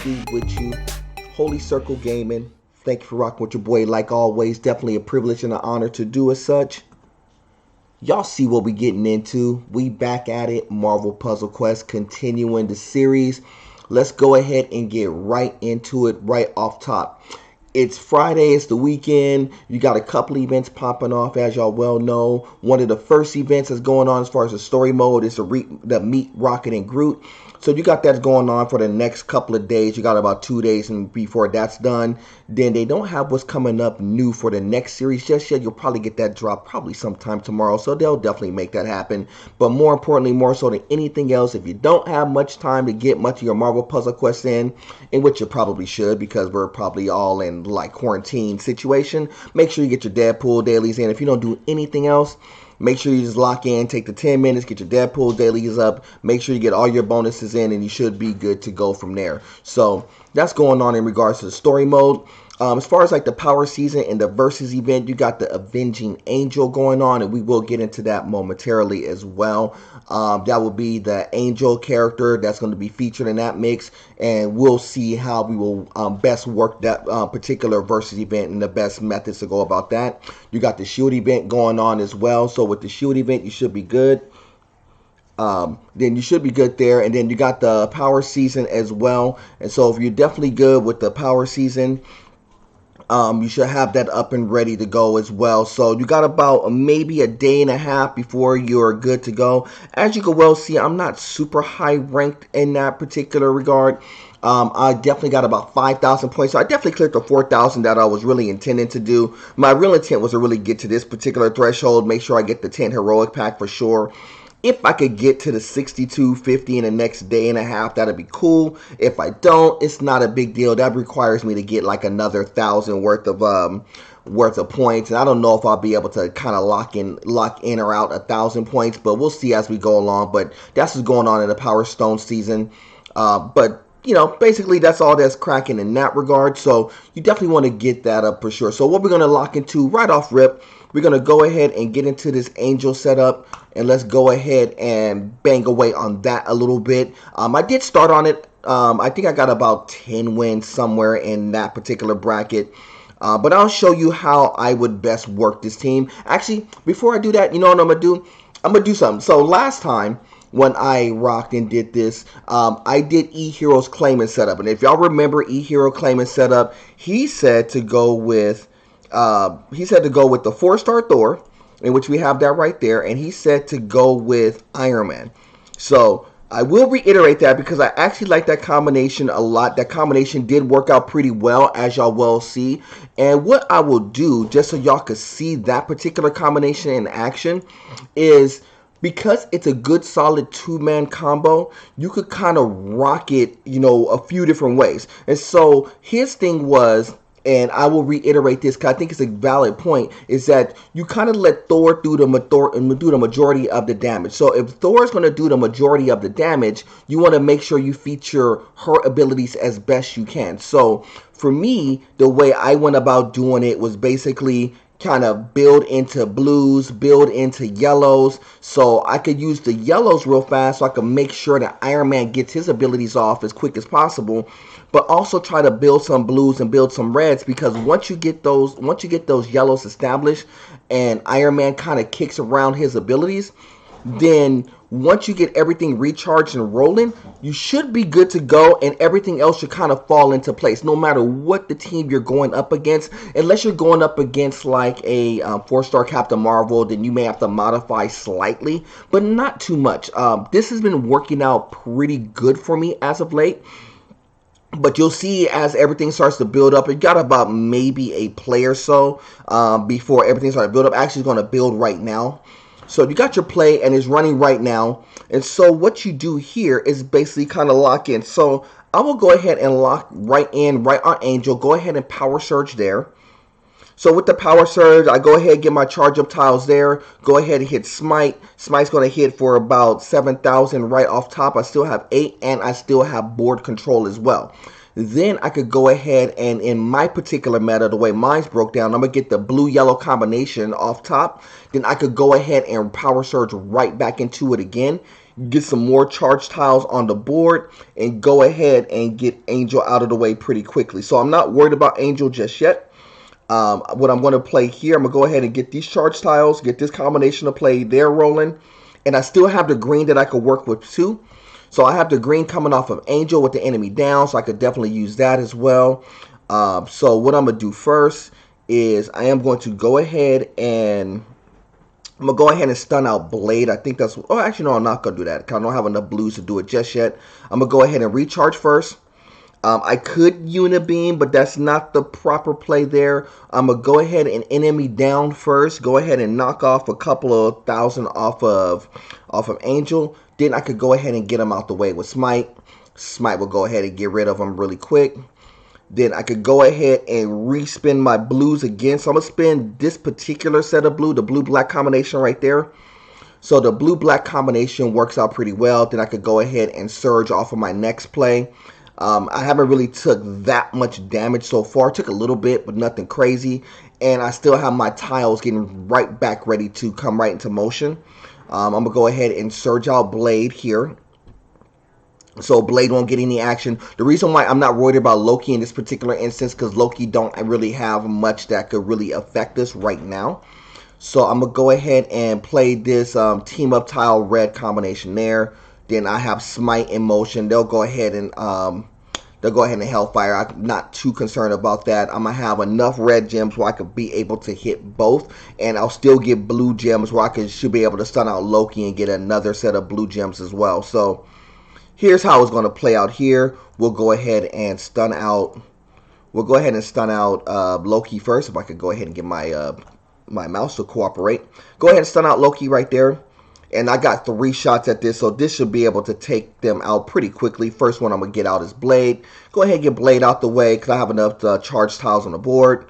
be with you. Holy Circle Gaming. Thank you for rocking with your boy like always. Definitely a privilege and an honor to do as such. Y'all see what we getting into. We back at it. Marvel Puzzle Quest continuing the series. Let's go ahead and get right into it right off top. It's Friday, it's the weekend. You got a couple events popping off, as y'all well know. One of the first events that's going on as far as the story mode is the Meet Rocket and Groot. So you got that going on for the next couple of days. You got about 2 days and before that's done. Then they don't have what's coming up new for the next series just yet. You'll probably get that drop probably sometime tomorrow. So they'll definitely make that happen. But more importantly, more so than anything else, if you don't have much time to get much of your Marvel Puzzle Quest in which you probably should because we're probably all in like quarantine situation, make sure you get your Deadpool dailies in. If you don't do anything else, make sure you just lock in, take the 10 minutes, get your Deadpool dailies up, make sure you get all your bonuses in, and you should be good to go from there. So that's going on in regards to the story mode. As far as like the power season and the versus event, you got the Avenging Angel going on, and we will get into that momentarily as well. That will be the Angel character that's going to be featured in that mix, and we'll see how we will best work that particular versus event and the best methods to go about that. You got the Shield event going on as well, so with the Shield event, you should be good. Then you should be good there, and then you got the power season as well, and so if you're definitely good with the power season, you should have that up and ready to go as well. So you got about maybe a day and a half before you're good to go. As you can well see, I'm not super high ranked in that particular regard. I definitely got about 5,000 points. So I definitely cleared the 4,000 that I was really intending to do. My real intent was to really get to this particular threshold, make sure I get the 10 heroic pack for sure. If I could get to the 6250 in the next day and a half, that'd be cool. If I don't, it's not a big deal. That requires me to get like another 1,000 worth of points, and I don't know if I'll be able to kind of lock in or out 1,000 points, but we'll see as we go along. But that's what's going on in the Power Stone season. But you know, basically that's all that's cracking in that regard. So you definitely want to get that up for sure. So what we're going to lock into right off rip, we're going to go ahead and get into this Angel setup, and let's go ahead and bang away on that a little bit. I did start on it. I think I got about 10 wins somewhere in that particular bracket. But I'll show you how I would best work this team. Actually, before I do that, you know what I'm going to do? I'm going to do something. So last time when I rocked and did this, I did E-Hero's claimant setup. And if y'all remember E-Hero claimant setup, he said to go with the 4-star Thor, in which we have that right there, and he said to go with Iron Man. So I will reiterate that because I actually like that combination a lot. That combination did work out pretty well, as y'all will see. And what I will do, just so y'all could see that particular combination in action, is because it's a good solid two-man combo, you could kind of rock it, you know, a few different ways. And so his thing was, and I will reiterate this because I think it's a valid point, is that you kind of let Thor do the majority of the damage. So if Thor is going to do the majority of the damage, you want to make sure you feature her abilities as best you can. So for me, the way I went about doing it was basically kind of build into blues, build into yellows, so I could use the yellows real fast so I can make sure that Iron Man gets his abilities off as quick as possible, but also try to build some blues and build some reds, because once you get those yellows established and Iron Man kind of kicks around his abilities, then once you get everything recharged and rolling, you should be good to go, and everything else should kind of fall into place no matter what the team you're going up against. Unless you're going up against like a 4-star Captain Marvel, then you may have to modify slightly, but not too much. This has been working out pretty good for me as of late. But you'll see as everything starts to build up, it got about maybe a play or so before everything started to build up. Actually, it's going to build right now. So you got your play and it's running right now. And so what you do here is basically kind of lock in. So I will go ahead and lock right on Angel. Go ahead and power surge there. So with the power surge, I go ahead and get my charge up tiles there. Go ahead and hit Smite. Smite's going to hit for about 7,000 right off top. I still have 8, and I still have board control as well. Then I could go ahead and, in my particular meta, the way mine's broke down, I'm going to get the blue-yellow combination off top. Then I could go ahead and power surge right back into it again. get some more charge tiles on the board, and go ahead and get Angel out of the way pretty quickly. So I'm not worried about Angel just yet. What I'm going to play here, I'm going to go ahead and get these charge tiles, get this combination of play there rolling. And I still have the green that I could work with too. So I have the green coming off of Angel with the enemy down, so I could definitely use that as well. So what I'm going to do first is I am going to go ahead and I'm going to go ahead and stun out Blade. I think that's... Oh, actually, no, I'm not going to do that because I don't have enough blues to do it just yet. I'm going to go ahead and recharge first. I could Unibeam, but that's not the proper play there. I'm going to go ahead and enemy down first. Go ahead and knock off a couple of thousand off of Angel. Then I could go ahead and get him out the way with Smite. Smite will go ahead and get rid of him really quick. Then I could go ahead and respin my blues again. So I'm going to spin this particular set of blue, the blue-black combination right there. So the blue-black combination works out pretty well. Then I could go ahead and surge off of my next play. I haven't really took that much damage so far. Took a little bit, but nothing crazy. And I still have my tiles getting right back ready to come right into motion. I'm going to go ahead and surge out Blade here. So Blade won't get any action. The reason why I'm not worried about Loki in this particular instance, because Loki don't really have much that could really affect us right now. So I'm going to go ahead and play this team up tile red combination there. Then I have Smite in motion. They'll go ahead and Hellfire. I'm not too concerned about that. I'm going to have enough red gems where I could be able to hit both. And I'll still get blue gems where I should be able to stun out Loki and get another set of blue gems as well. So here's how it's going to play out here. We'll go ahead and stun out. Loki first. If I could go ahead and get my my mouse to cooperate. Go ahead and stun out Loki right there. And I got 3 shots at this, so this should be able to take them out pretty quickly. First one I'm going to get out is Blade. Go ahead and get Blade out the way because I have enough charge tiles on the board.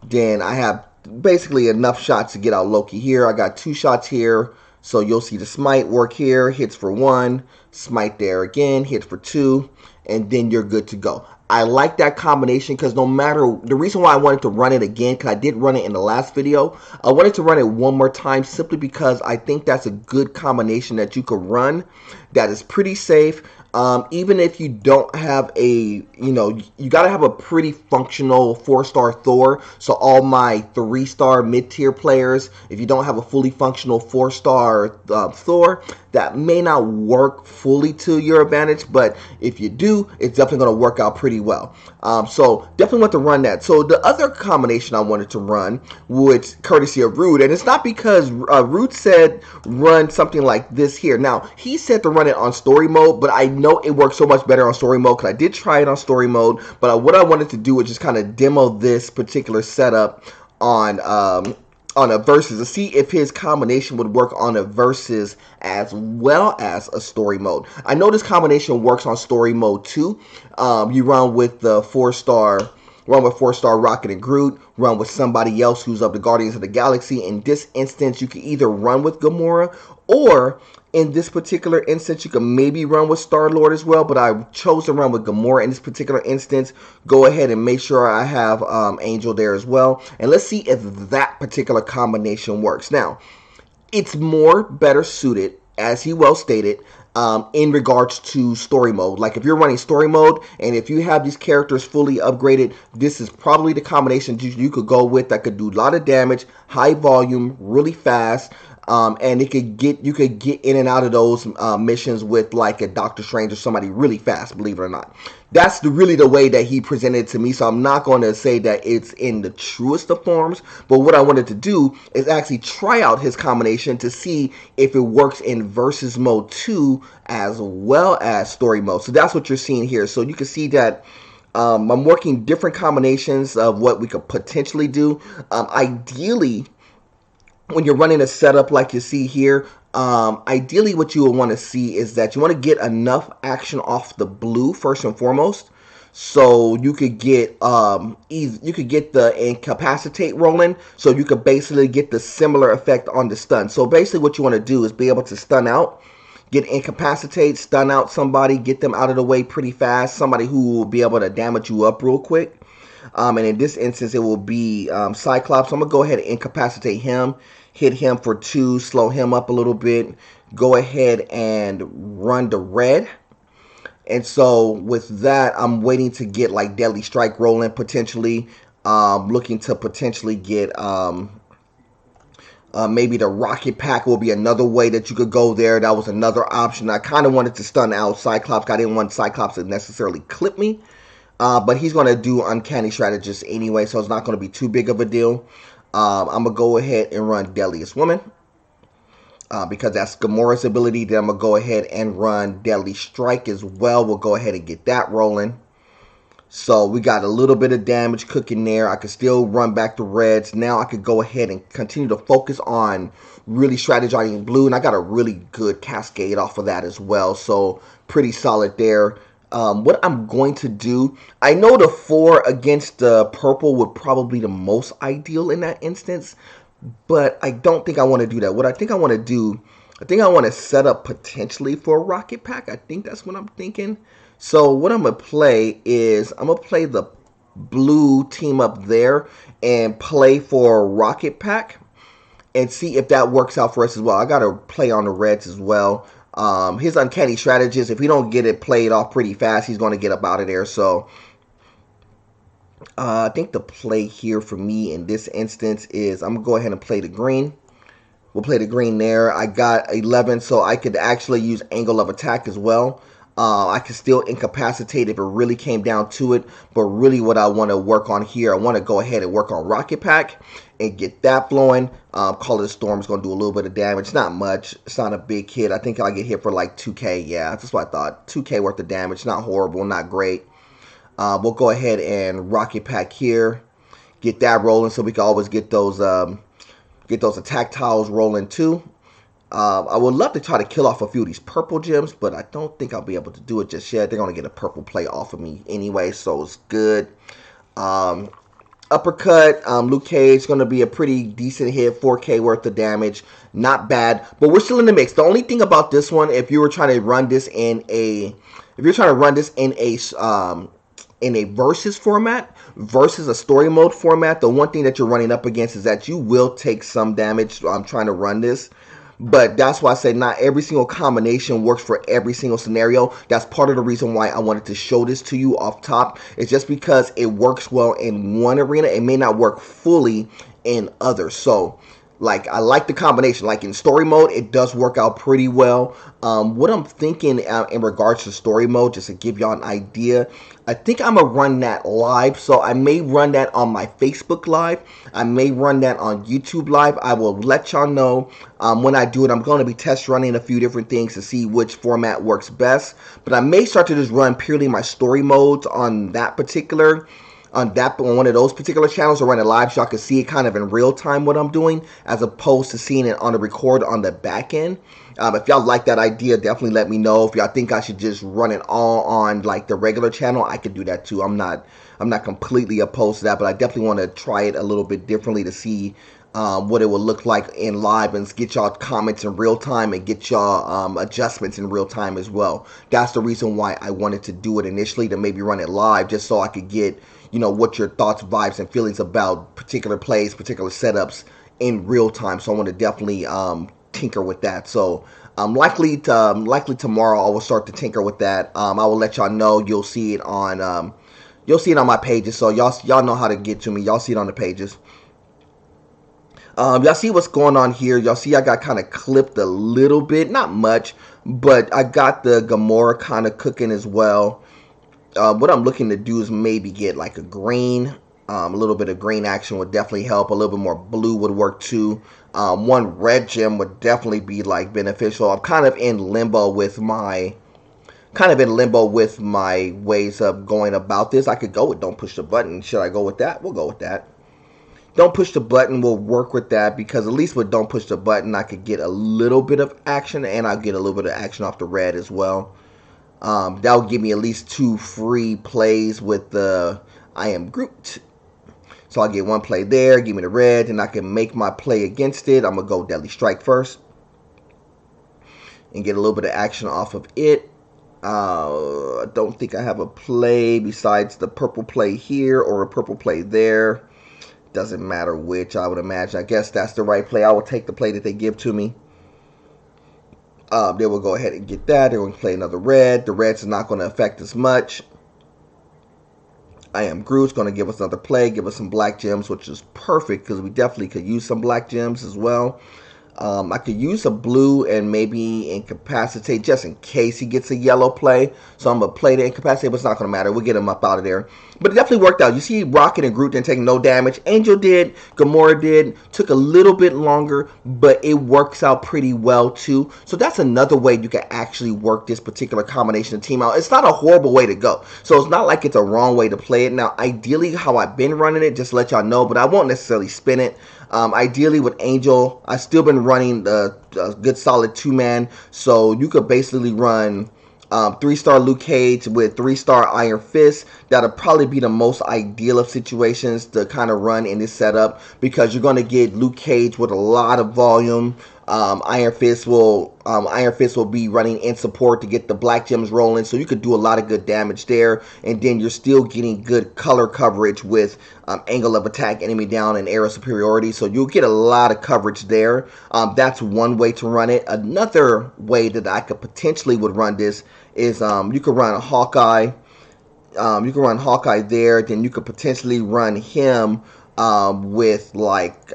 Then I have basically enough shots to get out Loki here. I got 2 shots here. So you'll see the Smite work here. Hits for 1. Smite there again. Hits for 2. And then you're good to go. I like that combination because no matter... The reason why I wanted to run it again, because I did run it in the last video, I wanted to run it one more time simply because I think that's a good combination that you could run that is pretty safe. Even if you don't have a, you got to have a pretty functional 4-star Thor. So all my 3-star mid-tier players, if you don't have a fully functional 4-star Thor, that may not work fully to your advantage. But if you do, it's definitely going to work out pretty well. So definitely want to run that. So the other combination I wanted to run, which courtesy of Rude, and it's not because Rude said run something like this here. Now, he said to run it on story mode, but I know it works so much better on story mode because I did try it on story mode. But what I wanted to do was just kind of demo this particular setup on a versus to see if his combination would work on a versus as well as a story mode. I know this combination works on story mode too. You run with the 4-star. Run with 4-star Rocket and Groot. Run with somebody else who's of the Guardians of the Galaxy. In this instance, you can either run with Gamora, or in this particular instance, you can maybe run with Star-Lord as well. But I chose to run with Gamora in this particular instance. Go ahead and make sure I have Angel there as well. And let's see if that particular combination works. Now, it's better suited, as he well stated, in regards to story mode. Like if you're running story mode and if you have these characters fully upgraded, this is probably the combination you could go with that could do a lot of damage, high volume, really fast. And you could get in and out of those missions with like a Doctor Strange or somebody really fast, believe it or not. That's really the way that he presented it to me. So I'm not going to say that it's in the truest of forms. But what I wanted to do is actually try out his combination to see if it works in versus mode 2 as well as story mode. So that's what you're seeing here. So you can see that I'm working different combinations of what we could potentially do. Ideally, when you're running a setup like you see here, ideally what you will want to see is that you want to get enough action off the blue first and foremost, so you could get the incapacitate rolling, so you could basically get the similar effect on the stun. So basically what you want to do is be able to stun out, get incapacitate, stun out somebody, get them out of the way pretty fast, somebody who will be able to damage you up real quick. And in this instance, it will be Cyclops. So I'm going to go ahead and incapacitate him, hit him for 2, slow him up a little bit, go ahead and run the red. And so with that, I'm waiting to get like Deadly Strike rolling potentially. Looking to potentially get maybe the Rocket Pack will be another way that you could go there. That was another option. I kind of wanted to stun out Cyclops. I didn't want Cyclops to necessarily clip me. But he's going to do Uncanny Strategist anyway, so it's not going to be too big of a deal. I'm going to go ahead and run Deadliest Woman. Because that's Gamora's ability. Then I'm going to go ahead and run Deadly Strike as well. We'll go ahead and get that rolling. So we got a little bit of damage cooking there. I could still run back the reds. Now I could go ahead and continue to focus on really strategizing blue. And I got a really good cascade off of that as well. So pretty solid there. What I'm going to do, I know the 4 against the purple would probably be the most ideal in that instance. But I don't think I want to do that. What I think I want to do, I think I want to set up potentially for a Rocket Pack. I think that's what I'm thinking. So what I'm going to play is I'm going to play the blue team up there and play for a Rocket Pack and see if that works out for us as well. I got to play on the reds as well. His Uncanny Strategist, if we don't get it played off pretty fast, he's going to get up out of there. So I think the play here for me in this instance is I'm going to go ahead and play the green. We'll play the green there. I got 11, so I could actually use Angle of Attack as well. I could still incapacitate if it really came down to it. But really what I want to work on here, I want to go ahead and work on Rocket Pack and get that flowing. Call It a Storm is going to do a little bit of damage. Not much. It's not a big hit. I think I'll get hit for like 2k. Yeah, that's what I thought. 2k worth of damage. Not horrible. Not great. We'll go ahead and Rocket Pack here. Get that rolling so we can always get those attack tiles rolling too. I would love to try to kill off a few of these purple gems, but I don't think I'll be able to do it just yet. They're going to get a purple play off of me anyway, so it's good. Uppercut, Luke Cage is going to be a pretty decent hit, 4k worth of damage. Not bad, but we're still in the mix. The only thing about this one, if you were trying to run this in a versus format versus a story mode format, the one thing that you're running up against is that you will take some damage trying to run this. But that's why I say not every single combination works for every single scenario. That's part of the reason why I wanted to show this to you off top. It's just because it works well in one arena, it may not work fully in others. So like, I like the combination. Like in story mode, it does work out pretty well. What I'm thinking in regards to story mode, just to give y'all an idea, I think I'm going to run that live. So I may run that on my Facebook Live. I may run that on YouTube Live. I will let y'all know when I do it. I'm going to be test running a few different things to see which format works best. But I may start to just run purely my story modes on that particular on one of those particular channels, or run it live so y'all can see it kind of in real time what I'm doing, as opposed to seeing it on the record on the back end. If y'all like that idea, definitely let me know. If y'all think I should just run it all on like the regular channel, I could do that too. I'm not completely opposed to that, but I definitely want to try it a little bit differently to see what it will look like in live, and get y'all comments in real time and get y'all adjustments in real time as well. That's the reason why I wanted to do it initially, to maybe run it live, just so I could get, you know, what your thoughts, vibes, and feelings about particular plays, particular setups in real time. So I want to definitely tinker with that. So likely tomorrow I will start to tinker with that. I will let y'all know. You'll see it on my pages. So y'all know how to get to me. Y'all see it on the pages. Y'all see what's going on here. Y'all see I got kind of clipped a little bit, not much, but I got the Gamora kind of cooking as well. What I'm looking to do is maybe get like a green. A little bit of green action would definitely help. A little bit more blue would work too. One red gem would definitely be like beneficial. I'm kind of in limbo with my ways of going about this. I could go with don't push the button. Should I go with that? We'll go with that. Don't push the button will work with that, because at least with don't push the button, I could get a little bit of action, and I'll get a little bit of action off the red as well. That will give me at least 2 free plays with the I Am Groot. So I'll get 1 play there, give me the red, and I can make my play against it. I'm going to go Deadly Strike first and get a little bit of action off of it. I don't think I have a play besides the purple play here or a purple play there. Doesn't matter which, I would imagine. I guess that's the right play. I will take the play that they give to me. They will go ahead and get that. They're going to play another red. The reds is not going to affect as much. I am Groot's going to give us another play, give us some black gems, which is perfect because we definitely could use some black gems as well. I could use a blue and maybe incapacitate just in case he gets a yellow play. So I'm going to play the incapacitate, but it's not going to matter. We'll get him up out of there. But it definitely worked out. You see Rocket and Groot didn't take no damage. Angel did. Gamora did. Took a little bit longer, but it works out pretty well too. So that's another way you can actually work this particular combination of team out. It's not a horrible way to go. So it's not like it's a wrong way to play it. Now, ideally, how I've been running it, just to let y'all know, but I won't necessarily spin it. Ideally with Angel, I've still been running the good solid 2-man, so you could basically run 3-star Luke Cage with 3-star Iron Fist. That'll probably be the most ideal of situations to kind of run in this setup because you're going to get Luke Cage with a lot of volume. Iron Fist will be running in support to get the black gems rolling, so you could do a lot of good damage there, and then you're still getting good color coverage with angle of attack, enemy down, and aerial superiority, so you'll get a lot of coverage there. That's one way to run it. Another way that I could potentially would run this is you could run a Hawkeye. You can run Hawkeye there, then you could potentially run him with like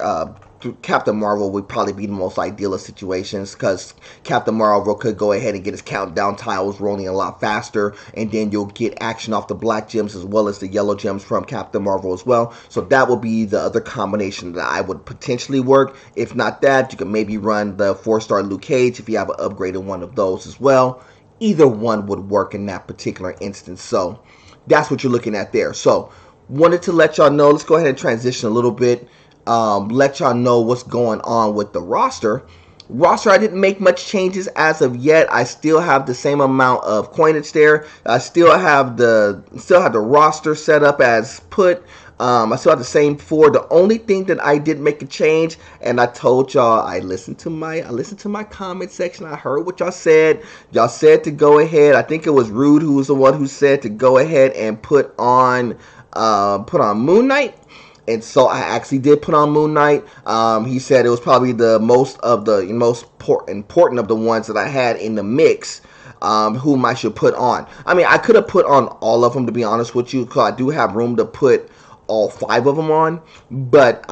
Captain Marvel would probably be the most ideal of situations because Captain Marvel could go ahead and get his countdown tiles rolling a lot faster, and then you'll get action off the black gems as well as the yellow gems from Captain Marvel as well. So that would be the other combination that I would potentially work. If not that, you can maybe run the 4-star Luke Cage if you have an upgraded one of those as well. Either one would work in that particular instance. So that's what you're looking at there. So wanted to let y'all know. Let's go ahead and transition a little bit. Let y'all know what's going on with the roster. I didn't make much changes as of yet. I still have the same amount of coinage there. I still have the roster set up as put. I still have the same 4. The only thing that I did make a change, and I told y'all, I listened to my comment section. I heard what y'all said. Y'all said to go ahead. I think it was Rude who was the one who said to go ahead and put on Moon Knight. And so I actually did put on Moon Knight. He said it was probably the most important of the ones that I had in the mix. Whom I should put on. I mean, I could have put on all of them, to be honest with you, because I do have room to put all 5 of them on. But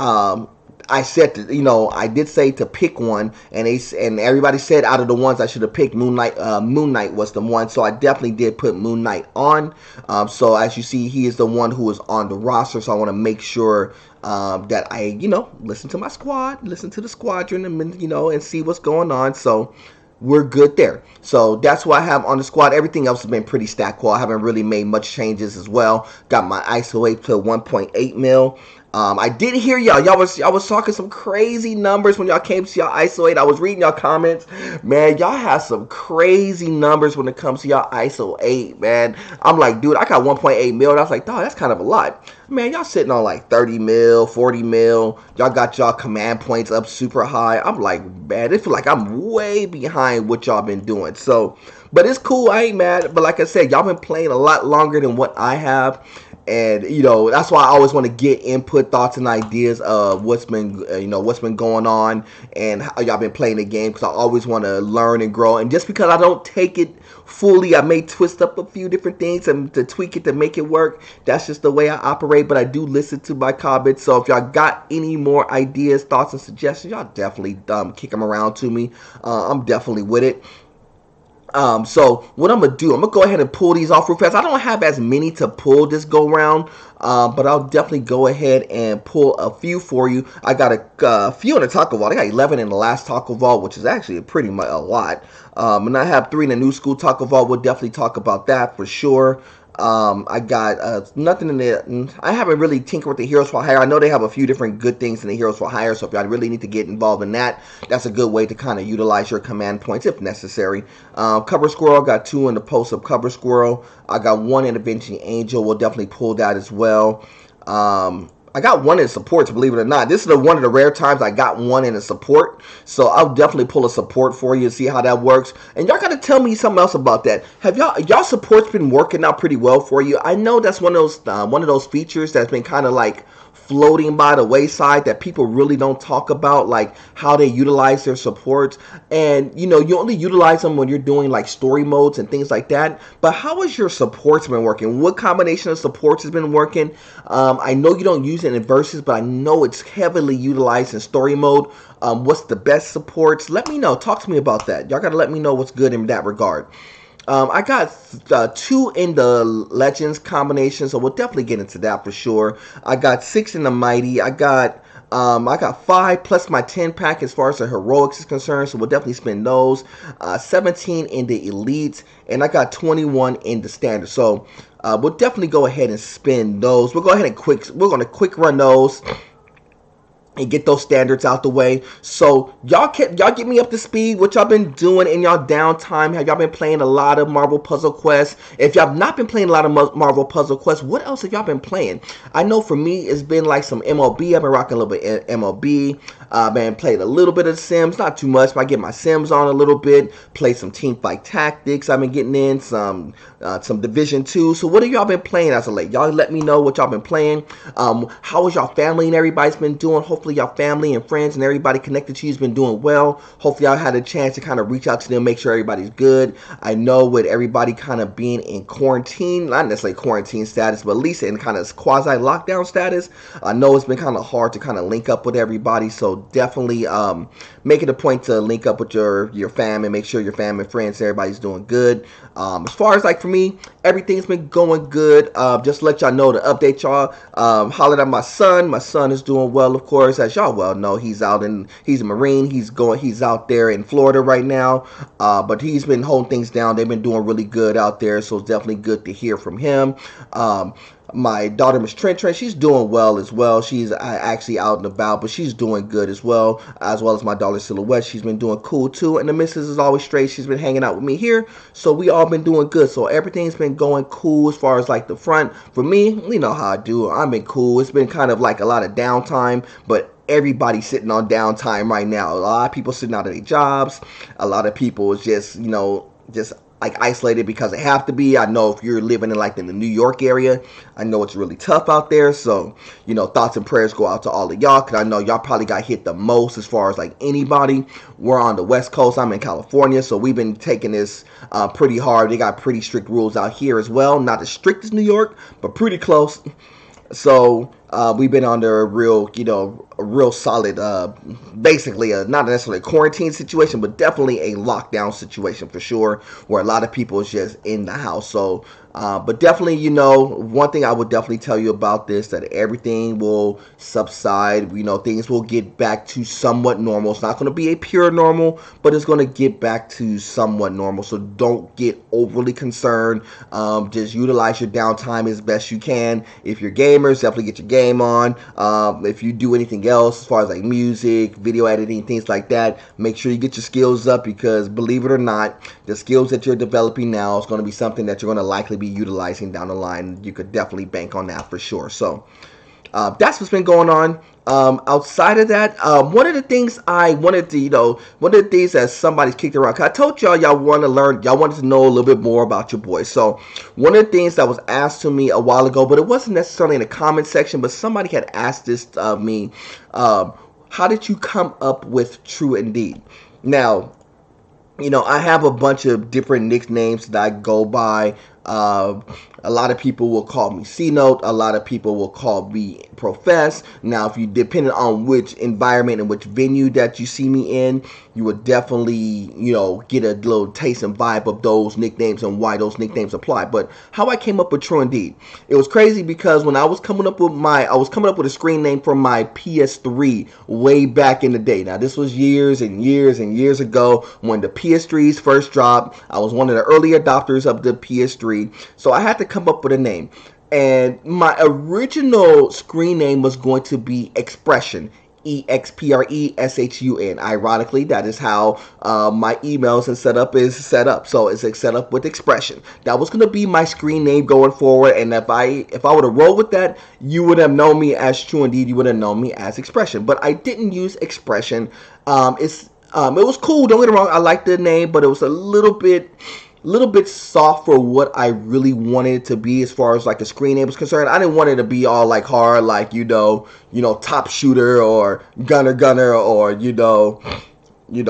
I said to, I did say to pick one, and everybody said out of the ones I should have picked, Moon Knight was the one. So I definitely did put Moon Knight on. So as you see, he is the one who is on the roster. So I want to make sure that I, listen to my squad, listen to the squadron, and see what's going on. So we're good there. So that's what I have on the squad. Everything else has been pretty stacked qual. I haven't really made much changes as well. Got my ISO 8 to 1.8 mil. I did hear y'all. Y'all was talking some crazy numbers when y'all came to y'all ISO 8. I was reading y'all comments. Man, y'all have some crazy numbers when it comes to y'all ISO 8, man. I'm like, dude, I got 1.8 mil. And I was like, dog, that's kind of a lot. Man, y'all sitting on like 30 mil, 40 mil. Y'all got y'all command points up super high. I'm like, man, it feel like I'm way behind what y'all been doing. So, but it's cool. I ain't mad. But like I said, y'all been playing a lot longer than what I have. And, that's why I always want to get input, thoughts, and ideas of what's been going on and how y'all been playing the game, because I always want to learn and grow. And just because I don't take it fully, I may twist up a few different things and to tweak it to make it work. That's just the way I operate, but I do listen to my comments. So if y'all got any more ideas, thoughts, and suggestions, y'all definitely kick them around to me. I'm definitely with it. So what I'm going to do, I'm going to go ahead and pull these off real fast. I don't have as many to pull this go round, but I'll definitely go ahead and pull a few for you. I got a few in the taco vault. I got 11 in the last taco vault, which is actually pretty much a lot. And I have 3 in the new school taco vault. We'll definitely talk about that for sure. I got nothing in there. I haven't really tinkered with the Heroes for Hire. I know they have a few different good things in the Heroes for Hire, so if y'all really need to get involved in that, that's a good way to kind of utilize your command points if necessary. Cover Squirrel, got 2 in the post of Cover Squirrel. I got 1 in Avenging Angel. We'll definitely pull that as well. I got one in supports, believe it or not. This is one of the rare times I got one in a support. So I'll definitely pull a support for you and see how that works. And y'all got to tell me something else about that. Have y'all supports been working out pretty well for you? I know that's one of those features that's been kind of like floating by the wayside that people really don't talk about, like how they utilize their supports. And you only utilize them when you're doing like story modes and things like that. But how has your supports been working? What combination of supports has been working? I know you don't use it in versus, but I know it's heavily utilized in story mode. What's the best supports? Let me know. Talk to me about that. Y'all gotta let me know what's good in that regard. I got 2 in the Legends combination, so we'll definitely get into that for sure. I got 6 in the Mighty. I got 5 plus my 10 pack as far as the Heroics is concerned, so we'll definitely spend those. 17 in the Elites, and I got 21 in the Standard. So we'll definitely go ahead and spend those. We're going to quick run those and get those standards out the way. So y'all get me up to speed. What y'all been doing in y'all downtime? Have y'all been playing a lot of Marvel Puzzle Quest? If y'all not been playing a lot of Marvel Puzzle Quest, what else have y'all been playing? I know for me it's been like some MLB. I've been rocking a little bit of MLB. I've been playing a little bit of Sims, not too much, but I get my Sims on a little bit. Play some Teamfight Tactics. I've been getting in some Division 2. So what have y'all been playing as of late? Y'all let me know what y'all been playing. How is y'all family and everybody's been doing? Hopefully y'all family and friends and everybody connected to you has been doing well. Hopefully y'all had a chance to kind of reach out to them, make sure everybody's good. I know with everybody kind of being in quarantine, not necessarily quarantine status, but at least in kind of quasi lockdown status, I know it's been kind of hard to kind of link up with everybody. So definitely make it a point to link up with your fam and make sure your family and friends, everybody's doing good. As far as like for me, everything's been going good. Just to let y'all know, to update y'all, hollered at my son. My son is doing well, of course, as y'all well know. He's a Marine. He's out there in Florida right now. But he's been holding things down. They've been doing really good out there, so it's definitely good to hear from him. My daughter, Miss Trent, she's doing well as well. She's actually out and about, but she's doing good as well as my daughter Silhouette. She's been doing cool too, and the missus is always straight. She's been hanging out with me here, so we all been doing good. So everything's been going cool as far as like the front. For me, you know how I do. I've been cool. It's been kind of like a lot of downtime, but everybody's sitting on downtime right now. A lot of people sitting out of their jobs. A lot of people is just like isolated because they have to be. I know if you're living in the New York area, I know it's really tough out there. So, thoughts and prayers go out to all of y'all, because I know y'all probably got hit the most as far as like anybody. We're on the West Coast. I'm in California, so we've been taking this pretty hard. They got pretty strict rules out here as well. Not as strict as New York, but pretty close. So we've been under a real solid, basically not necessarily a quarantine situation, but definitely a lockdown situation for sure, where a lot of people is just in the house. So, but definitely, one thing I would definitely tell you about this, that everything will subside. Things will get back to somewhat normal. It's not going to be a pure normal, but it's going to get back to somewhat normal. So don't get overly concerned. Just utilize your downtime as best you can. If you're gamers, definitely get your game on. If you do anything else as far as like music, video editing, things like that, make sure you get your skills up, because believe it or not, the skills that you're developing now is going to be something that you're going to likely be utilizing down the line. You could definitely bank on that for sure. So that's what's been going on. Outside of that, one of the things I wanted to, one of the things that somebody's kicked around, 'cause I told y'all wanted to know a little bit more about your boy. So one of the things that was asked to me a while ago, but it wasn't necessarily in the comment section, but somebody had asked this of me, how did you come up with True Indeed? Now, I have a bunch of different nicknames that I go by. A lot of people will call me C-Note. A lot of people will call me Profess. Now, if you, depending on which environment and which venue that you see me in, you would definitely, get a little taste and vibe of those nicknames and why those nicknames apply. But how I came up with True Indeed, it was crazy, because when I was coming up with a screen name for my PS3 way back in the day. Now, this was years and years and years ago when the PS3s first dropped. I was one of the early adopters of the PS3, so I had to come up with a name. And my original screen name was going to be Expression, EXPRESHUN. Ironically, that is how my emails and setup is set up. So it's set up with expression. That was gonna be my screen name going forward. And if I would have rolled with that, you would have known me as True Indeed. You would have known me as expression. But I didn't use expression. It was cool. Don't get me wrong. I liked the name, but it was a little bit soft for what I really wanted it to be as far as like the screen name was concerned. I didn't want it to be all like hard, like top shooter or gunner or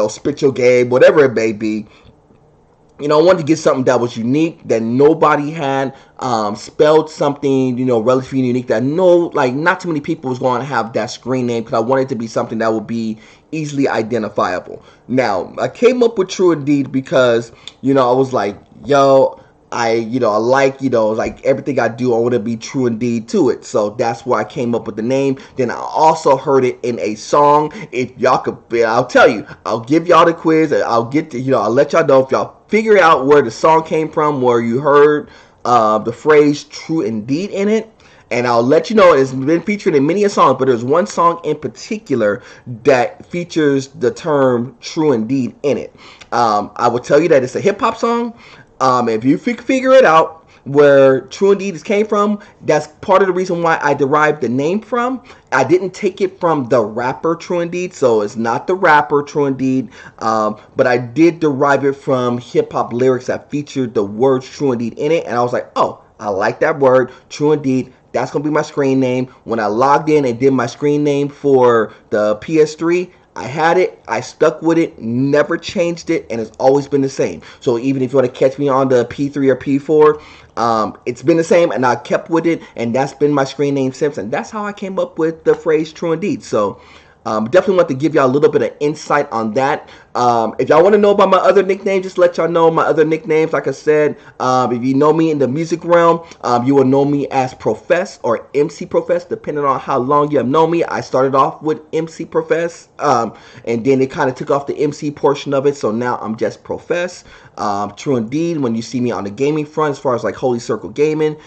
spit your game, whatever it may be. I wanted to get something that was unique, that nobody had, spelled something, relatively unique, that not too many people was going to have that screen name, because I wanted it to be something that would be easily identifiable. Now, I came up with True Indeed because, I was like, I like everything I do, I want to be true indeed to it. So that's why I came up with the name. Then I also heard it in a song. If y'all could, I'll tell you, I'll give y'all the quiz. I'll let y'all know if y'all figure out where the song came from, where you heard the phrase true indeed in it. And I'll let you know it's been featured in many songs, but there's one song in particular that features the term true indeed in it. I will tell you that it's a hip hop song. If you figure it out where True Indeed came from, that's part of the reason why I derived the name from. I didn't take it from the rapper True Indeed, so it's not the rapper True Indeed, but I did derive it from hip hop lyrics that featured the words True Indeed in it, and I was like, oh, I like that word, True Indeed. That's going to be my screen name. When I logged in and did my screen name for the PS3, I had it, I stuck with it, never changed it, and it's always been the same. So even if you want to catch me on the P3 or P4, it's been the same, and I kept with it, and that's been my screen name since, and that's how I came up with the phrase True Indeed. So definitely want to give y'all a little bit of insight on that. If y'all want to know about my other nicknames, just let y'all know my other nicknames. Like I said, if you know me in the music realm, you will know me as Profess or MC Profess, depending on how long you have known me. I started off with MC Profess, and then it kind of took off the MC portion of it, so now I'm just Profess. True Indeed, when you see me on the gaming front, as far as like Holy Circle Gaming,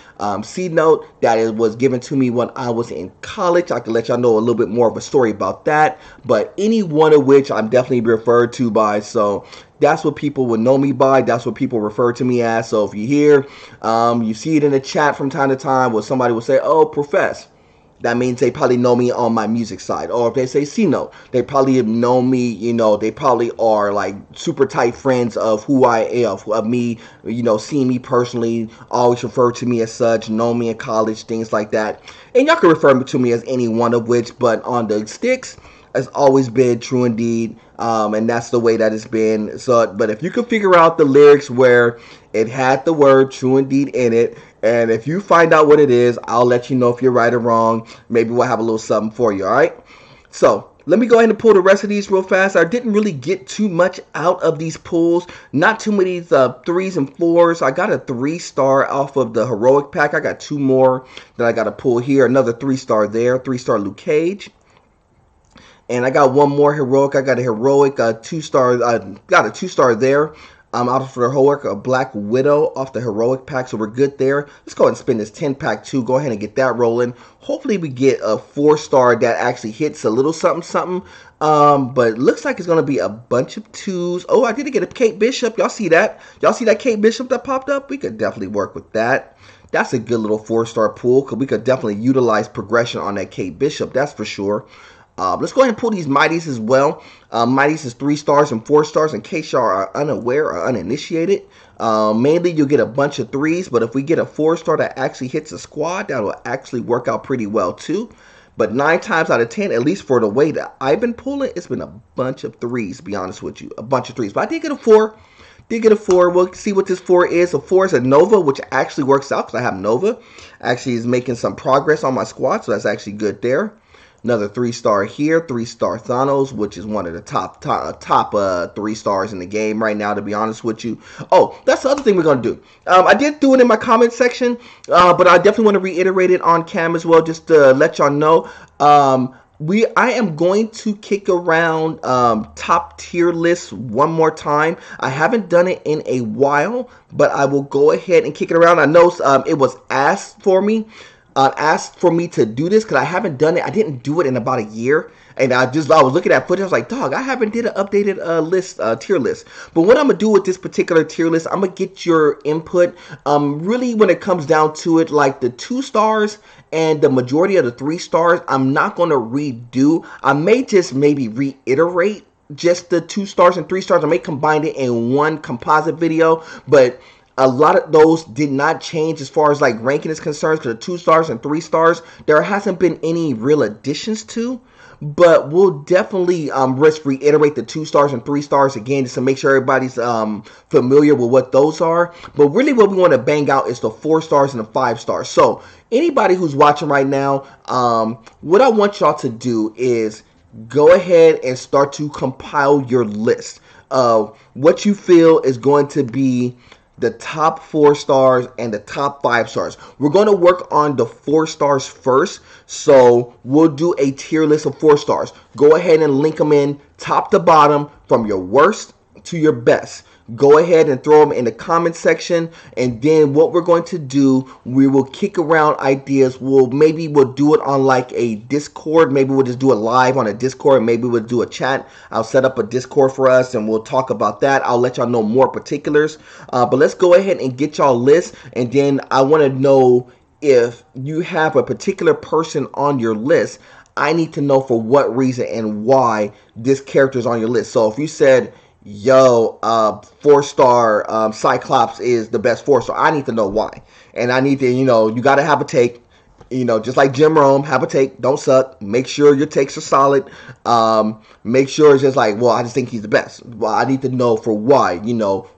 C Note, that was given to me when I was in college. I can let y'all know a little bit more of a story about that, but any one of which I'm definitely referred to by, so that's what people would know me by. That's what people refer to me as. So if you hear, you see it in the chat from time to time where somebody will say, oh, Profess, that means they probably know me on my music side. Or if they say C-Note, they probably have known me, they probably are like super tight friends of who I am, of me, seeing me personally, always refer to me as such, know me in college, things like that. And y'all can refer to me as any one of which, but on the sticks, it's always been True Indeed, and that's the way that it's been. So, but if you can figure out the lyrics where it had the word True Indeed in it, and if you find out what it is, I'll let you know if you're right or wrong. Maybe we'll have a little something for you, all right? So, let me go ahead and pull the rest of these real fast. I didn't really get too much out of these pulls. Not too many 3s and 4s. I got a 3-star off of the Heroic pack. I got 2 more that I got to pull here. Another 3-star there. 3-star Luke Cage. And I got one more Heroic. I got a Heroic 2-star. Got a 2-star there. Out of the Heroic, a Black Widow off the Heroic pack, so we're good there. Let's go ahead and spin this 10-pack too. Go ahead and get that rolling. Hopefully we get a 4-star that actually hits a little something. But it looks like it's going to be a bunch of 2s. Oh, I did get a Kate Bishop. Y'all see that? Y'all see that Kate Bishop that popped up? We could definitely work with that. That's a good little 4-star pool, because we could definitely utilize progression on that Kate Bishop. That's for sure. Let's go ahead and pull these Mighties as well. Mighties is 3 stars and 4 stars in case y'all are unaware or uninitiated. Mainly you'll get a bunch of 3s, but if we get a 4-star that actually hits a squad, that will actually work out pretty well too. But 9 times out of 10, at least for the way that I've been pulling, it's been a bunch of 3s, to be honest with you. A bunch of 3s. But I did get a 4. We'll see what this 4 is. A 4 is a Nova, which actually works out because I have Nova. Actually is making some progress on my squad, so that's actually good there. Another 3-star here, 3-star Thanos, which is one of the top 3 stars in the game right now, to be honest with you. Oh, that's the other thing we're going to do. I did do it in my comment section, but I definitely want to reiterate it on cam as well, just to let y'all know. I am going to kick around top tier lists one more time. I haven't done it in a while, but I will go ahead and kick it around. I know it was asked for me. asked for me to do this because I haven't done it. I didn't do it in about a year. And I was looking at footage. I was like, dog, I haven't did an updated tier list. But what I'm gonna do with this particular tier list, I'm gonna get your input. Really, when it comes down to it, like the 2 stars and the majority of the 3 stars, I'm not gonna redo. I may just maybe reiterate just the 2 stars and 3 stars. I may combine it in one composite video, but a lot of those did not change as far as like ranking is concerned, because the 2 stars and 3 stars, there hasn't been any real additions to. But we'll definitely reiterate the 2 stars and 3 stars again, just to make sure everybody's familiar with what those are. But really what we want to bang out is the 4 stars and the 5 stars. So anybody who's watching right now, what I want y'all to do is go ahead and start to compile your list of what you feel is going to be the top 4 stars and the top 5 stars. We're going to work on the 4 stars first. So we'll do a tier list of 4 stars. Go ahead and link them in top to bottom from your worst to your best. Go ahead and throw them in the comment section, and then what we're going to do, we will kick around ideas. Maybe we'll do it on like a Discord. Maybe we'll just do it live on a Discord. Maybe we'll do a chat. I'll set up a Discord for us and we'll talk about that. I'll let y'all know more particulars. But let's go ahead and get y'all lists, and then I want to know if you have a particular person on your list. I need to know for what reason and why this character is on your list. So if you said, yo, 4-star Cyclops is the best 4-star, I need to know why. And I need to, you got to have a take. Just like Jim Rome, have a take, don't suck. Make sure your takes are solid. Make sure it's just like, well, I just think he's the best. Well, I need to know for why,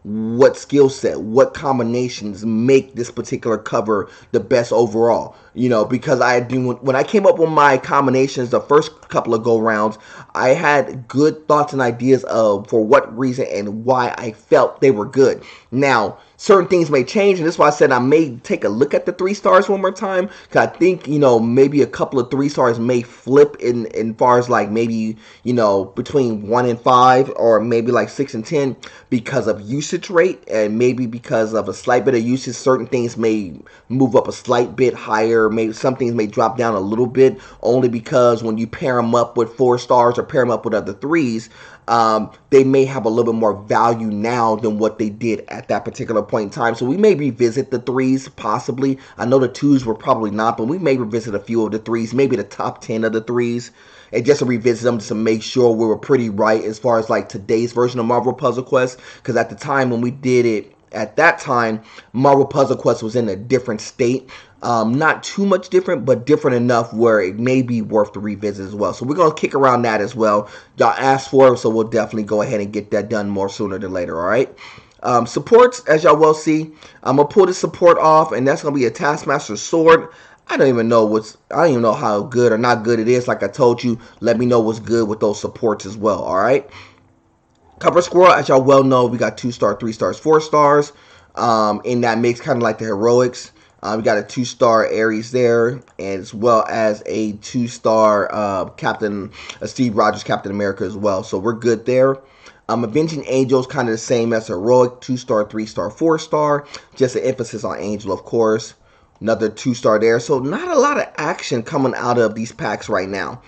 what skill set, what combinations make this particular cover the best overall. Because when I came up with my combinations the first couple of go rounds, I had good thoughts and ideas of for what reason and why I felt they were good. Now, certain things may change, and that's why I said I may take a look at the 3 stars one more time, because I think, maybe a couple of 3 stars may flip in far as like maybe, between 1 and 5, or maybe like 6 and 10, because of usage rate, and maybe because of a slight bit of usage. Certain things may move up a slight bit higher, maybe some things may drop down a little bit, only because when you pair them up with 4 stars or pair them up with other 3s, they may have a little bit more value now than what they did at that particular point in time. So we may revisit the 3s, possibly. I know the 2s were probably not, but we may revisit a few of the 3s, maybe the top 10 of the 3s, and just to revisit them, just to make sure we were pretty right as far as like today's version of Marvel Puzzle Quest. Because at the time when we did it, at that time, Marvel Puzzle Quest was in a different state. Not too much different, but different enough where it may be worth the revisit as well. So we're going to kick around that as well. Y'all asked for it, so we'll definitely go ahead and get that done more sooner than later, all right? Supports, as y'all will see, I'm going to pull the support off, and that's going to be a Taskmaster Sword. I don't even know how good or not good it is. Like I told you, let me know what's good with those supports as well, all right? Cover Squirrel, as y'all well know, we got 2 star, 3 stars, 4 stars. In that mix, kind of like the heroics. We got a 2-star Ares there, as well as a 2-star Steve Rogers Captain America as well. So we're good there. Avenging Angel's kind of the same as heroic, 2-star, 3-star, 4-star. Just an emphasis on Angel, of course. Another 2-star there. So not a lot of action coming out of these packs right now.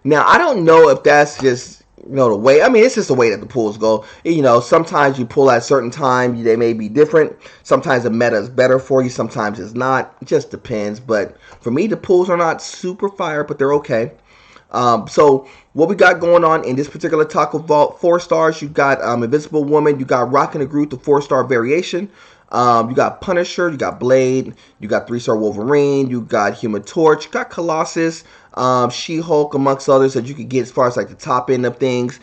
Now, I don't know if that's just the way, it's just the way that the pools go. Sometimes you pull at a certain time, they may be different. Sometimes the meta is better for you, sometimes it's not. It just depends. But for me, the pools are not super fire, but they're okay. So what we got going on in this particular Taco Vault, 4 stars, you got Invisible Woman, you got Rockin' the Groot, the 4-star variation. You got Punisher, you got Blade, you got 3-star Wolverine, you got Human Torch, you got Colossus, She-Hulk, amongst others that you could get as far as like the top end of things.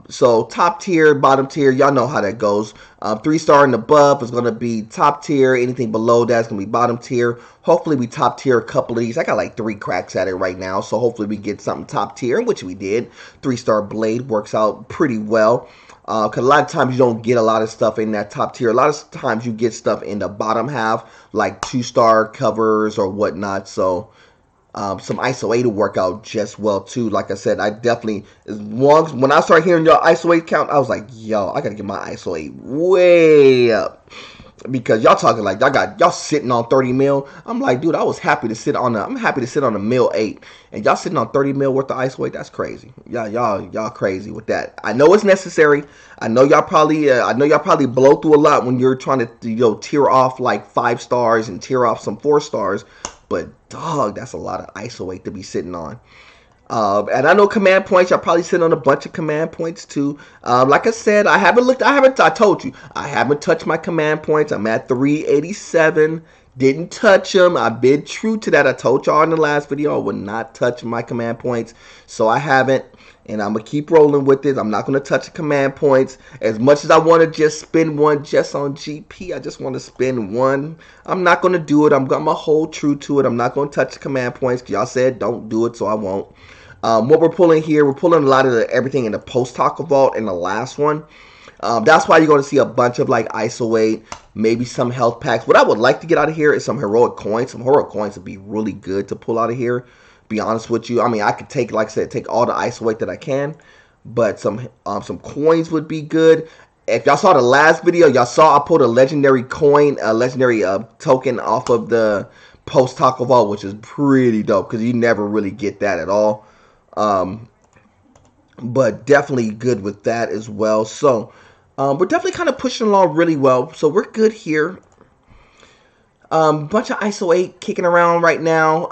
So top tier, bottom tier, y'all know how that goes. 3-star and above is going to be top tier. Anything below that is going to be bottom tier. Hopefully we top tier a couple of these. I got like 3 cracks at it right now, so hopefully we get something top tier, which we did. 3-star Blade works out pretty well. Because a lot of times you don't get a lot of stuff in that top tier. A lot of times you get stuff in the bottom half, like 2-star covers or whatnot. So some ISO 8 will work out just well too. Like I said, I definitely, when I started hearing your ISO 8 count, I was like, yo, I gotta get my ISO 8 way up. because y'all talking like y'all sitting on 30 mil. I'm like, dude, I'm happy to sit on a mil 8, and y'all sitting on 30 mil worth of ice weight. That's crazy. Y'all crazy with that. I know it's necessary. I know y'all probably blow through a lot when you're trying to tear off like 5 stars and tear off some 4 stars. But dog, that's a lot of ice weight to be sitting on. And I know command points. Y'all probably sitting on a bunch of command points too. Like I said, I told you, I haven't touched my command points. I'm at 387. Didn't touch them. I've been true to that. I told y'all in the last video I would not touch my command points. So I haven't. And I'm going to keep rolling with it. I'm not going to touch the command points. As much as I want to just spend one just on GP, I just want to spend one. I'm not going to do it. I'm going to hold true to it. I'm not going to touch the command points because y'all said don't do it, so I won't. What we're pulling here, we're pulling a lot of everything in the post-taco vault in the last one. That's why you're going to see a bunch of like ISO weight, maybe some health packs. What I would like to get out of here is some heroic coins. Some heroic coins would be really good to pull out of here. Be honest with you. I mean, I could take, like I said, take all the ISO weight that I can, but some coins would be good. If y'all saw the last video, y'all saw I pulled a legendary coin, a legendary token off of the post-taco vault, which is pretty dope because you never really get that at all. But definitely good with that as well. So we're definitely kind of pushing along really well. So we're good here. Bunch of ISO 8 kicking around right now.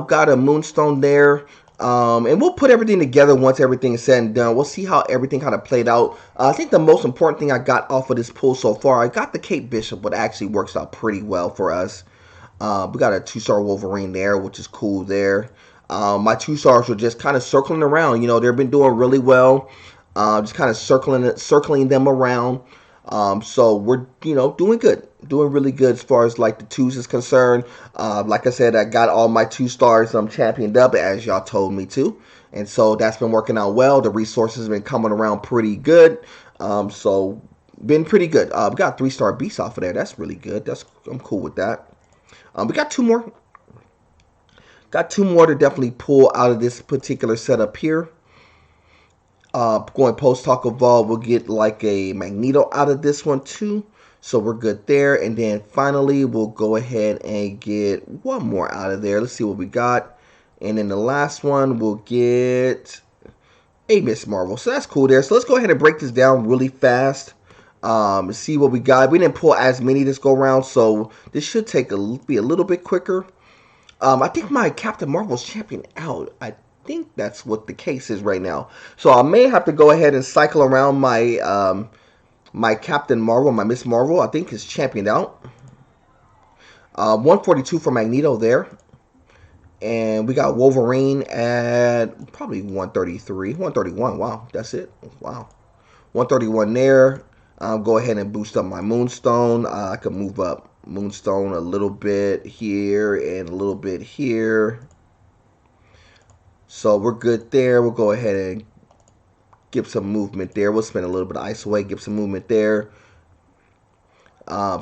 Got a moonstone there. And we'll put everything together once everything is said and done. We'll see how everything kind of played out. I think the most important thing I got off of this pull so far, I got the Cape Bishop, but actually works out pretty well for us. We got a 2-star Wolverine there, which is cool there. My 2 stars were just kind of circling around. You know, they've been doing really well. Just kind of circling them around. So we're, doing good. Doing really good as far as like the 2s is concerned. Like I said, I got all my 2 stars championed up as y'all told me to. And so that's been working out well. The resources have been coming around pretty good. So been pretty good. We got 3-star beasts off of there. That's really good. I'm cool with that. We got 2 more. Got 2 more to definitely pull out of this particular setup here. Going post-taco vault, we'll get like a Magneto out of this one too. So we're good there. And then finally, we'll go ahead and get 1 more out of there. Let's see what we got. And then the last one, we'll get a Miss Marvel. So that's cool there. So let's go ahead and break this down really fast. See what we got. We didn't pull as many this go around, so this should be a little bit quicker. I think my Captain Marvel's champion out. I think that's what the case is right now. So I may have to go ahead and cycle around my my Captain Marvel, my Miss Marvel. I think is championed out. 142 for Magneto there. And we got Wolverine at probably 133. 131. Wow, that's it. Wow. 131 there. Go ahead and boost up my Moonstone. I can move up Moonstone a little bit here and a little bit here. So we're good there. We'll go ahead and give some movement there. We'll spend a little bit of ice away, give some movement there.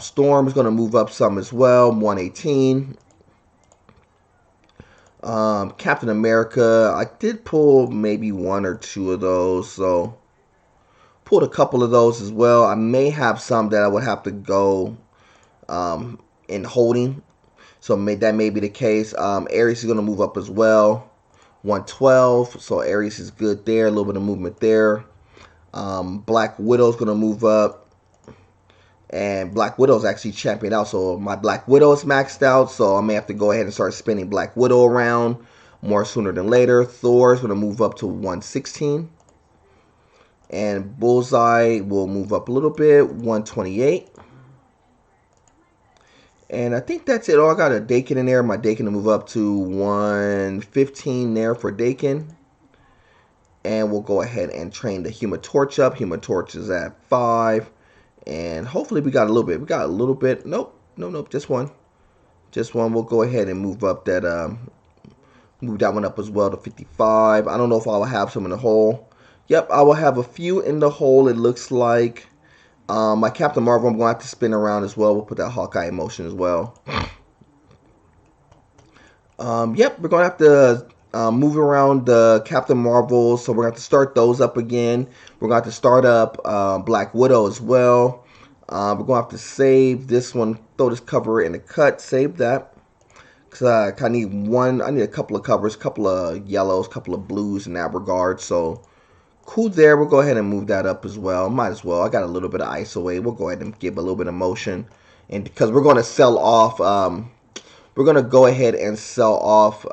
Storm is going to move up some as well, 118. Captain America, I did pull maybe 1 or 2 of those, so pulled a couple of those as well. I may have some that I would have to go in holding, so that may be the case. Ares is going to move up as well, 112, so Ares is good there, a little bit of movement there. Black Widow's going to move up, and Black Widow's actually championed out, so my Black Widow is maxed out, so I may have to go ahead and start spinning Black Widow around more sooner than later. Thor's going to move up to 116. And Bullseye will move up a little bit, 128. And I think that's it. Oh, I got a Dakin in there. My Dakin to move up to 115 there for Dakin. And we'll go ahead and train the Human Torch up. Human Torch is at 5. And hopefully we got a little bit. We got a little bit. Nope. Nope. Just 1. Just 1. We'll go ahead and move up that move that one up as well to 55. I don't know if I'll have some in the hole. Yep, I will have a few in the hole, it looks like. My Captain Marvel, I'm going to have to spin around as well. We'll put that Hawkeye in motion as well. Yep, we're going to have to move around the Captain Marvel. So we're going to have to start those up again. We're going to have to start up Black Widow as well. We're going to have to save this one. Throw this cover in the cut. Save that. Because I need I need a couple of covers, a couple of yellows, a couple of blues in that regard. So, cool there. We'll go ahead and move that up as well. Might as well. I got a little bit of ice away. We'll go ahead and give a little bit of motion. And because we're going to sell off, we're going to go ahead and sell off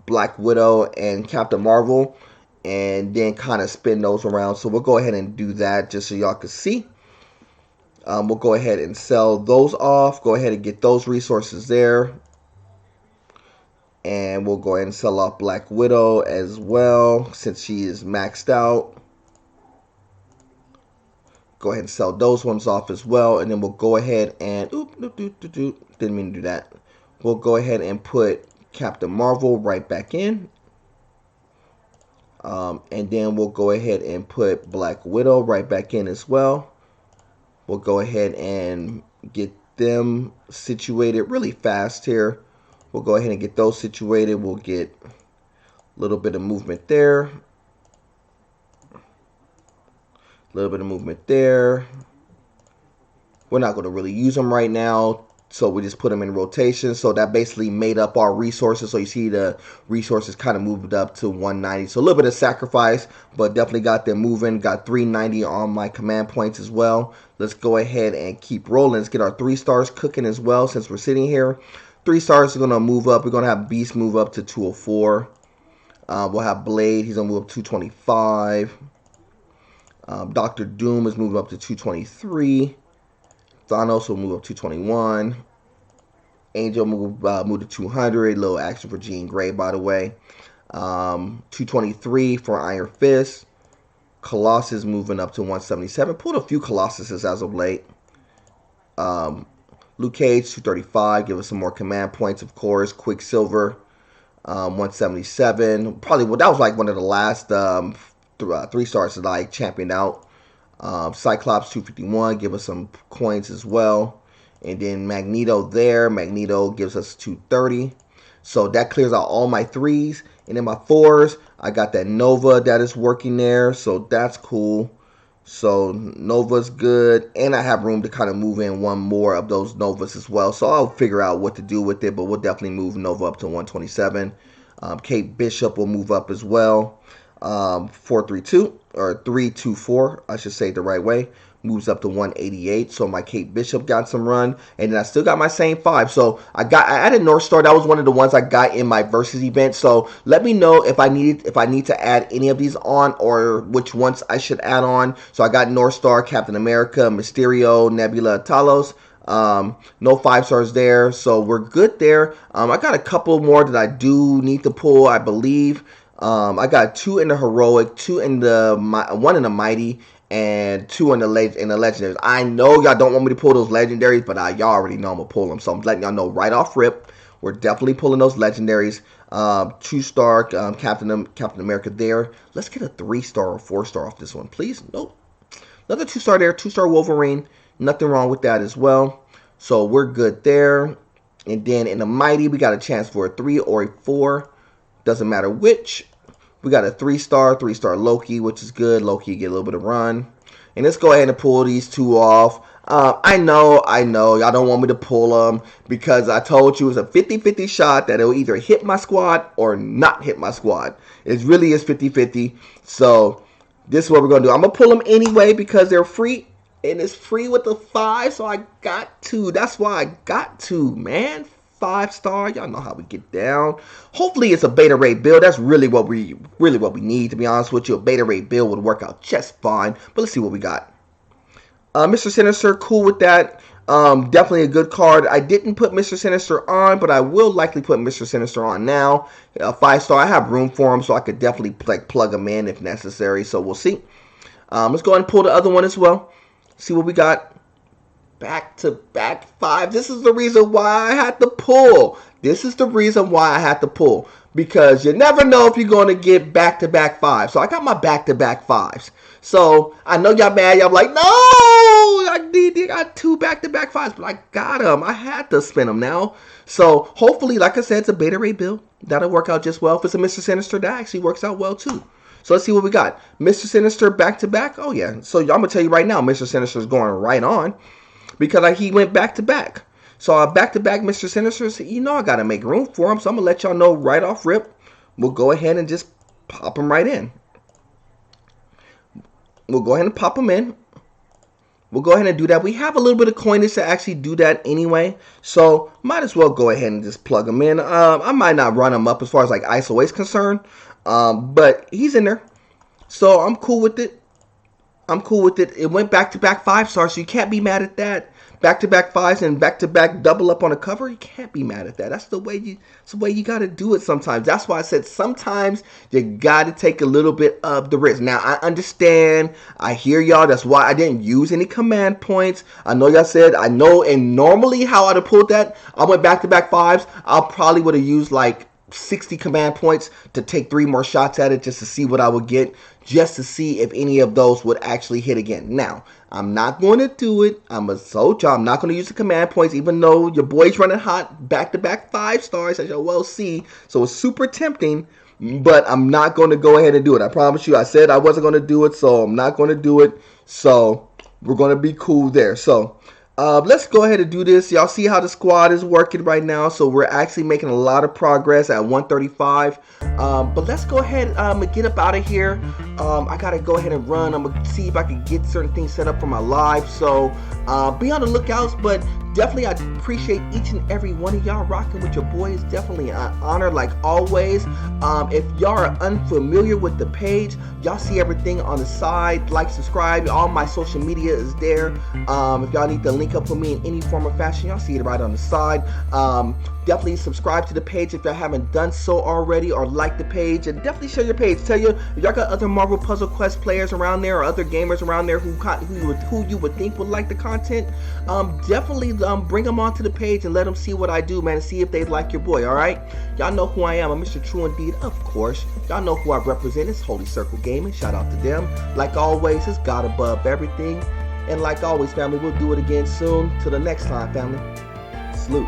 Black Widow and Captain Marvel. And then kind of spin those around. So we'll go ahead and do that just so y'all can see. We'll go ahead and sell those off. Go ahead and get those resources there. And we'll go ahead and sell off Black Widow as well since she is maxed out. Go ahead and sell those ones off as well. And then we'll go ahead and... didn't mean to do that. We'll go ahead and put Captain Marvel right back in. And then we'll go ahead and put Black Widow right back in as well. We'll go ahead and get them situated really fast here. We'll go ahead and get those situated. We'll get a little bit of movement there. A little bit of movement there. We're not going to really use them right now, so we just put them in rotation. So that basically made up our resources. So you see the resources kind of moved up to 190. So a little bit of sacrifice, but definitely got them moving. Got 390 on my command points as well. Let's go ahead and keep rolling. Let's get our 3 stars cooking as well since we're sitting here. 3 stars are going to move up. We're going to have Beast move up to 204. We'll have Blade. He's going to move up to 225. Doctor Doom is moving up to 223. Thanos will move up to 221. Angel move to 200. Little action for Jean Grey, by the way. 223 for Iron Fist. Colossus moving up to 177. Pulled a few Colossuses as of late. Luke Cage, 235. Give us some more command points, of course. Quicksilver, 177. Probably, well, that was like one of the last 3 stars that I championed out. Cyclops, 251. Give us some coins as well. And then Magneto there. Magneto gives us 230. So that clears out all my 3s. And then my 4s, I got that Nova that is working there. So that's cool. So Nova's good, and I have room to kind of move in one more of those Novas as well. So I'll figure out what to do with it, but we'll definitely move Nova up to 127. Kate Bishop will move up as well. 432 or 324, I should say it the right way. Moves up to 188. So my Kate Bishop got some run, and then I still got my same 5. So I added North Star. That was one of the ones I got in my versus event. So let me know if I need to add any of these on, or which ones I should add on. So I got North Star, Captain America, Mysterio, Nebula, Talos. No 5 stars there, so we're good there. I got a couple more that I do need to pull, I believe. I got 2 in the heroic, 2 in the 1 in the mighty, and 2 in the legendaries. I know y'all don't want me to pull those legendaries, but y'all already know I'm gonna pull them, so I'm letting y'all know right off rip. We're definitely pulling those legendaries. 2-star Captain America there. Let's get a 3-star or 4-star off this one, please. Nope. Another 2-star there. 2-star Wolverine. Nothing wrong with that as well. So we're good there. And then in the mighty, we got a chance for a 3 or a 4. Doesn't matter which. We got a 3-star Loki, which is good. Loki get a little bit of run. And let's go ahead and pull these 2 off. I know. Y'all don't want me to pull them because I told you it's a 50-50 shot that it will either hit my squad or not hit my squad. It really is 50-50. So this is what we're going to do. I'm going to pull them anyway because they're free. And it's free with the 5, so I got to. That's why I got to, man. 5-star. Y'all know how we get down. Hopefully it's a beta ray build. That's really what we need, to be honest with you. A beta ray build would work out just fine. But let's see what we got. Mr. Sinister, cool with that. Definitely a good card. I didn't put Mr. Sinister on, but I will likely put Mr. Sinister on now. 5-star. I have room for him, so I could definitely plug him in if necessary. So we'll see. Let's go ahead and pull the other one as well. See what we got. Back-to-back 5. This is the reason why I had to pull. Because you never know if you're going to get back-to-back 5. So I got my back-to-back 5s. So I know y'all mad. Y'all like, no! I got 2 back-to-back 5s. But I got them. I had to spin them now. So hopefully, like I said, it's a beta ray build. That'll work out just well. If it's a Mr. Sinister, that actually works out well too. So let's see what we got. Mr. Sinister back-to-back. Oh, yeah. So I'm going to tell you right now, Mr. Sinister is going right on. because he went back to back. So back to back, Mr. Sinister said, you know, I gotta make room for him. So I'm gonna let y'all know right off rip. We'll go ahead and just pop him right in. We'll go ahead and pop him in. We'll go ahead and do that. We have a little bit of coinage to actually do that anyway, so might as well go ahead and just plug him in. I might not run him up as far as like ISO is concerned, but he's in there, so I'm cool with it. I'm cool with it. It went back-to-back 5-stars, so you can't be mad at that. Back-to-back 5s and back-to-back double up on a cover, you can't be mad at that. That's the way you got to do it sometimes. That's why I said sometimes you got to take a little bit of the risk. Now, I understand. I hear y'all. That's why I didn't use any command points. I know y'all said, I know, and normally how I'd have pulled that, I went back-to-back 5s. I probably would have used like 60 command points to take 3 more shots at it just to see what I would get, just to see if any of those would actually hit again. Now, I'm not going to do it. I'm not going to use the command points, even though your boy's running hot back-to-back 5-stars, as you'll well see. So it's super tempting, but I'm not going to go ahead and do it. I promise you. I said I wasn't going to do it, so I'm not going to do it. So we're going to be cool there. So let's go ahead and do this. Y'all see how the squad is working right now. So we're actually making a lot of progress at 135. But let's go ahead and get up out of here. I got to go ahead and run. I'm going to see if I can get certain things set up for my live. So be on the lookouts. But definitely, I appreciate each and every one of y'all rocking with your boy. It's definitely an honor, like always. If y'all are unfamiliar with the page, y'all see everything on the side. Like, subscribe. All my social media is there. If y'all need to link up with me in any form or fashion, y'all see it right on the side. Definitely subscribe to the page if y'all haven't done so already, or like the page, and definitely share your page. Tell you if y'all got other Marvel Puzzle Quest players around there, or other gamers around there who you would think would like the content. Definitely bring them onto the page and let them see what I do, man, and see if they like your boy. All right, y'all know who I am. I'm Mr. True Indeed, of course. Y'all know who I represent. It's Holy Circle Gaming. Shout out to them. Like always, it's God above everything. And like always, family, we'll do it again soon. Till the next time, family. Salute.